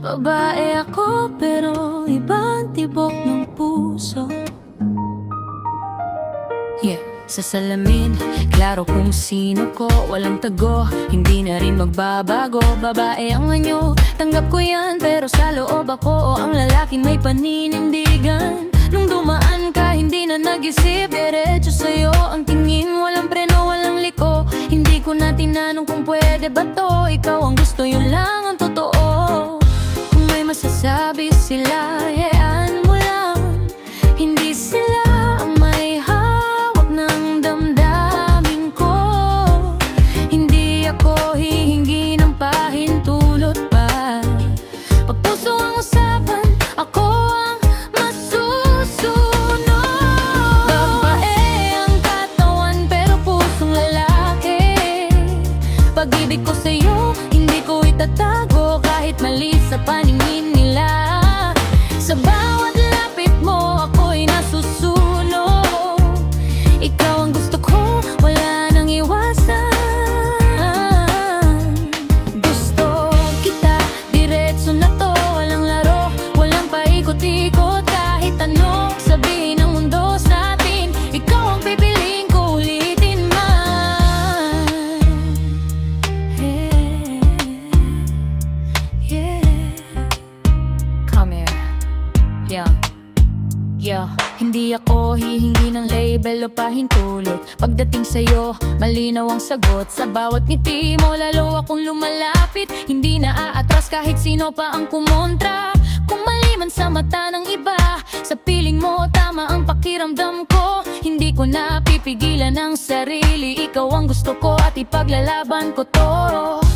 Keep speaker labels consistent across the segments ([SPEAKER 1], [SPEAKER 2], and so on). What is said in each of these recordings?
[SPEAKER 1] Babae ako pero ibang tibok ng puso. Sa salamin, klaro kung sino ko. Walang tago, hindi na rin magbabago. Babae ang anyo, tanggap ko yan. Pero sa loob ako ang lalaking may paninindigan. Nung dumaan ka, hindi na nag-isip. Diretso sa'yo ang tingin, walang preno, walang liko. Hindi ko na tinanong kung pwede ba to. Ikaw ang gusto, yun lang ang totoo. Kung may masasabi sila, hayaan mo lang. Hindi sila ang may hawak ng damdamin ko. Hindi ako hihingi ng pahintulot pa. Pag puso ang usapan, ako ang masusunod. Babae ang katawan pero pusong lalaki. Pag-ibig ko sa'yo, hindi ko itatago. Kahit mali sa paningin nila, sa bawat lapit mo ako'y nasusunog. Ikaw ang gusto ko, wala nang iwasan. Gusto kita, diretso na to. Walang laro, walang paikot-ikot. Kahit ano sabihin ng mundo sa atin, ikaw ang pipiliin ko, ulitin man. Come here. Hindi ako hihingi ng label o pahintulot. Pagdating sa'yo, malinaw ang sagot. Sa bawat ngiti mo, lalo akong lumalapit. Hindi na aatras kahit sino pa ang kumontra. Kung mali man sa mata ng iba, sa piling mo tama ang pakiramdam ko. Hindi ko na pipigilan ang sarili. Ikaw ang gusto ko at ipaglalaban ko to.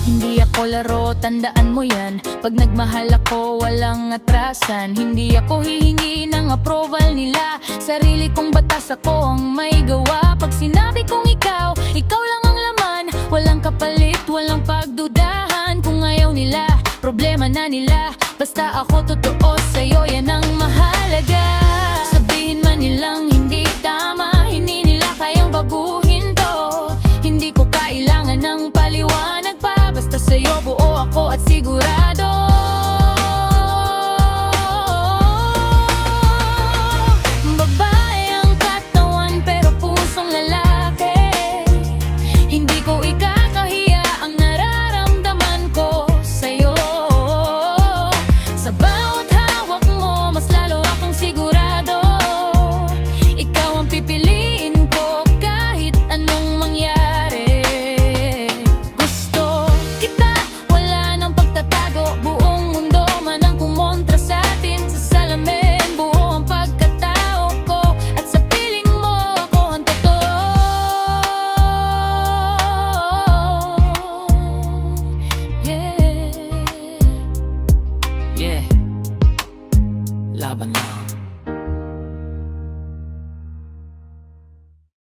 [SPEAKER 1] Hindi ako laro, tandaan mo yan. Pag nagmahal ako, walang atrasan. Hindi ako hihingi ng approval nila. Sarili kong batas, ako ang may gawa. Pag sinabi kong ikaw, ikaw lang ang laman. Walang kapalit, walang pagdudahan. Kung ayaw nila, problema na nila. Basta ako totoo sa'yo, yan ang mahalaga. Sabihin man nilang hindi tama, hindi nila kayang baguhin to. Hindi ko kailangan ng paliwanag pa. Basta sa'yo buo ako at sigurado